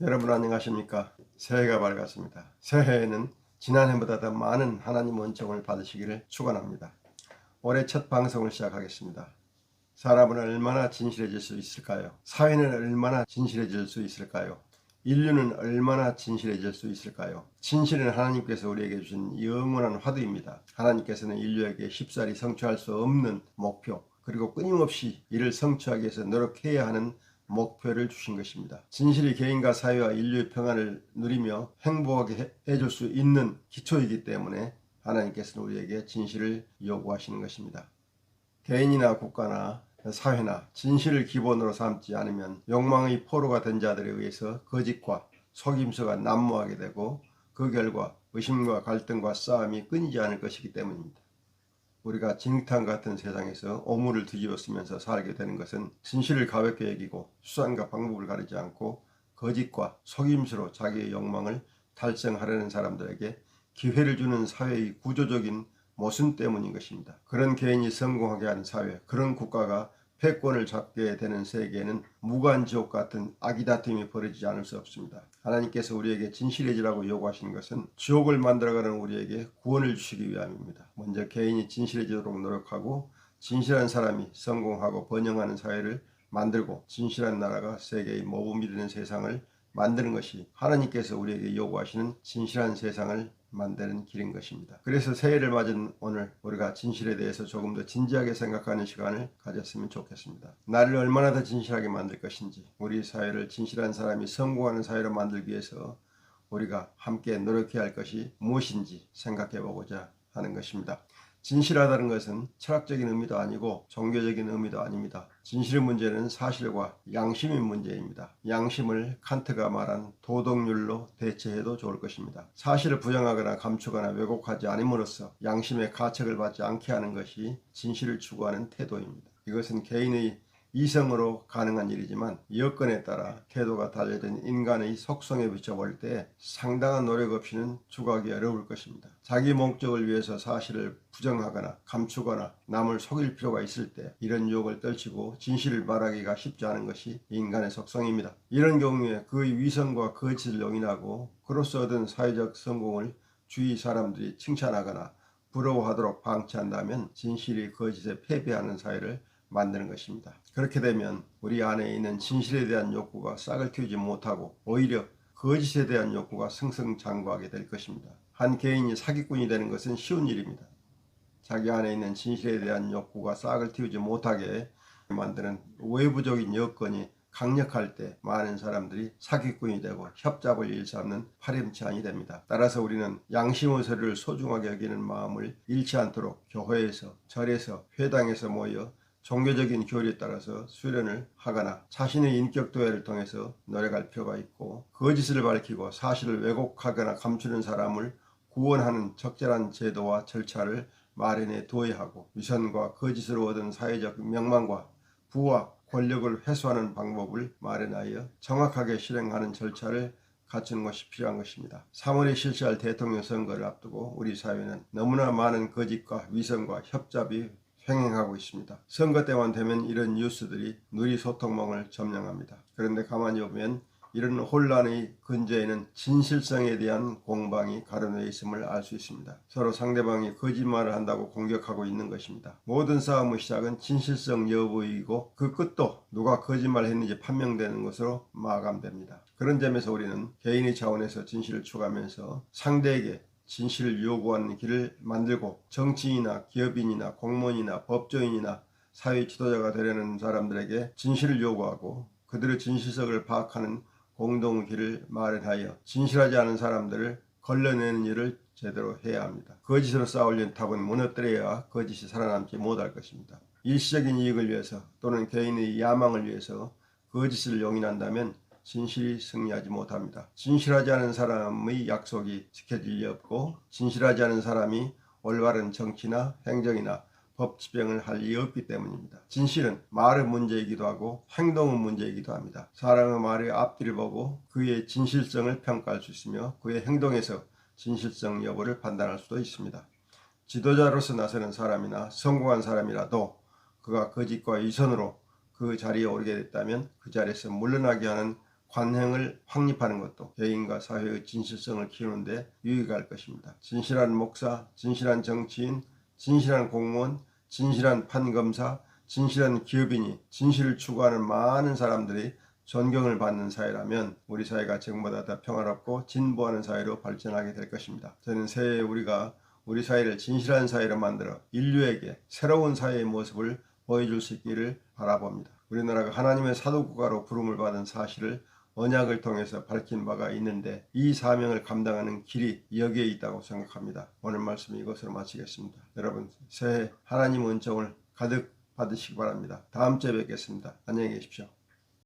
여러분 안녕하십니까? 새해가 밝았습니다. 새해에는 지난해보다 더 많은 하나님 은총을 받으시기를 축원합니다. 올해 첫 방송을 시작하겠습니다. 사람은 얼마나 진실해질 수 있을까요? 사회는 얼마나 진실해질 수 있을까요? 인류는 얼마나 진실해질 수 있을까요? 진실은 하나님께서 우리에게 주신 영원한 화두입니다. 하나님께서는 인류에게 쉽사리 성취할 수 없는 목표, 그리고 끊임없이 이를 성취하기 위해서 노력해야 하는 목표를 주신 것입니다. 진실이 개인과 사회와 인류의 평안을 누리며 행복하게 해줄 수 있는 기초이기 때문에 하나님께서는 우리에게 진실을 요구하시는 것입니다. 개인이나 국가나 사회나 진실을 기본으로 삼지 않으면 욕망의 포로가 된 자들에 의해서 거짓과 속임수가 난무하게 되고 그 결과 의심과 갈등과 싸움이 끊이지 않을 것이기 때문입니다. 우리가 진흙탕 같은 세상에서 오물을 뒤집어 쓰면서 살게 되는 것은 진실을 가볍게 여기고 수단과 방법을 가리지 않고 거짓과 속임수로 자기의 욕망을 달성하려는 사람들에게 기회를 주는 사회의 구조적인 모순 때문인 것입니다. 그런 개인이 성공하게 하는 사회, 그런 국가가 패권을 잡게 되는 세계에는 무관지옥 같은 악의 다툼이 벌어지지 않을 수 없습니다. 하나님께서 우리에게 진실해지라고 요구하시는 것은 지옥을 만들어가는 우리에게 구원을 주시기 위함입니다. 먼저 개인이 진실해지도록 노력하고 진실한 사람이 성공하고 번영하는 사회를 만들고 진실한 나라가 세계의 모범이 되는 세상을 만드는 것이 하나님께서 우리에게 요구하시는 진실한 세상을 만드는 길인 것입니다. 그래서 새해를 맞은 오늘 우리가 진실에 대해서 조금 더 진지하게 생각하는 시간을 가졌으면 좋겠습니다. 나를 얼마나 더 진실하게 만들 것인지, 우리 사회를 진실한 사람이 성공하는 사회로 만들기 위해서 우리가 함께 노력해야 할 것이 무엇인지 생각해 보고자 하는 것입니다. 진실하다는 것은 철학적인 의미도 아니고 종교적인 의미도 아닙니다. 진실의 문제는 사실과 양심의 문제입니다. 양심을 칸트가 말한 도덕률로 대체해도 좋을 것입니다. 사실을 부정하거나 감추거나 왜곡하지 않음으로써 양심의 가책을 받지 않게 하는 것이 진실을 추구하는 태도입니다. 이것은 개인의 이성으로 가능한 일이지만 여건에 따라 태도가 달라진 인간의 속성에 비춰볼 때 상당한 노력 없이는 추구하기 어려울 것입니다. 자기 목적을 위해서 사실을 부정하거나 감추거나 남을 속일 필요가 있을 때 이런 유혹을 떨치고 진실을 말하기가 쉽지 않은 것이 인간의 속성입니다. 이런 경우에 그의 위선과 거짓을 용인하고 그로써 얻은 사회적 성공을 주위 사람들이 칭찬하거나 부러워하도록 방치한다면 진실이 거짓에 패배하는 사회를 만드는 것입니다. 그렇게 되면 우리 안에 있는 진실에 대한 욕구가 싹을 틔우지 못하고 오히려 거짓에 대한 욕구가 승승장구하게 될 것입니다. 한 개인이 사기꾼이 되는 것은 쉬운 일입니다. 자기 안에 있는 진실에 대한 욕구가 싹을 틔우지 못하게 만드는 외부적인 여건이 강력할 때 많은 사람들이 사기꾼이 되고 협잡을 일삼는 파렴치한이 됩니다. 따라서 우리는 양심의 소리를 소중하게 여기는 마음을 잃지 않도록 교회에서, 절에서, 회당에서 모여 종교적인 교리에 따라서 수련을 하거나 자신의 인격 도회를 통해서 노력할 필요가 있고, 거짓을 밝히고 사실을 왜곡하거나 감추는 사람을 구원하는 적절한 제도와 절차를 마련해 두어야 하고, 위선과 거짓으로 얻은 사회적 명망과 부와 권력을 회수하는 방법을 마련하여 정확하게 실행하는 절차를 갖추는 것이 필요한 것입니다. 3월에 실시할 대통령 선거를 앞두고 우리 사회는 너무나 많은 거짓과 위선과 협잡이 횡행하고 있습니다. 선거 때만 되면 이런 뉴스들이 누리 소통망을 점령합니다. 그런데 가만히 보면 이런 혼란의 근저에는 진실성에 대한 공방이 가려져 있음을 알 수 있습니다. 서로 상대방이 거짓말을 한다고 공격하고 있는 것입니다. 모든 싸움의 시작은 진실성 여부이고 그 끝도 누가 거짓말을 했는지 판명되는 것으로 마감됩니다. 그런 점에서 우리는 개인의 차원에서 진실을 추구하면서 상대에게 진실을 요구하는 길을 만들고, 정치인이나 기업인이나 공무원이나 법조인이나 사회 지도자가 되려는 사람들에게 진실을 요구하고 그들의 진실성을 파악하는 공동의 길을 마련하여 진실하지 않은 사람들을 걸러내는 일을 제대로 해야 합니다. 거짓으로 쌓으려는 탑은 무너뜨려야 거짓이 살아남지 못할 것입니다. 일시적인 이익을 위해서 또는 개인의 야망을 위해서 거짓을 용인한다면 진실이 승리하지 못합니다. 진실하지 않은 사람의 약속이 지켜질 리 없고, 진실하지 않은 사람이 올바른 정치나 행정이나 법 집행을 할 리 없기 때문입니다. 진실은 말의 문제이기도 하고 행동의 문제이기도 합니다. 사람의 말의 앞뒤를 보고 그의 진실성을 평가할 수 있으며 그의 행동에서 진실성 여부를 판단할 수도 있습니다. 지도자로서 나서는 사람이나 성공한 사람이라도 그가 거짓과 위선으로 그 자리에 오르게 됐다면 그 자리에서 물러나게 하는 관행을 확립하는 것도 개인과 사회의 진실성을 키우는 데 유익할 것입니다. 진실한 목사, 진실한 정치인, 진실한 공무원, 진실한 판검사, 진실한 기업인이 진실을 추구하는 많은 사람들이 존경을 받는 사회라면 우리 사회가 지금보다 더 평화롭고 진보하는 사회로 발전하게 될 것입니다. 저는 새해 우리가 우리 사회를 진실한 사회로 만들어 인류에게 새로운 사회의 모습을 보여줄 수 있기를 바라봅니다. 우리나라가 하나님의 사도국가로 부름을 받은 사실을 언약을 통해서 밝힌 바가 있는데 이 사명을 감당하는 길이 여기에 있다고 생각합니다. 오늘 말씀 이것으로 마치겠습니다. 여러분 새해 하나님 은총을 가득 받으시기 바랍니다. 다음 주에 뵙겠습니다. 안녕히 계십시오.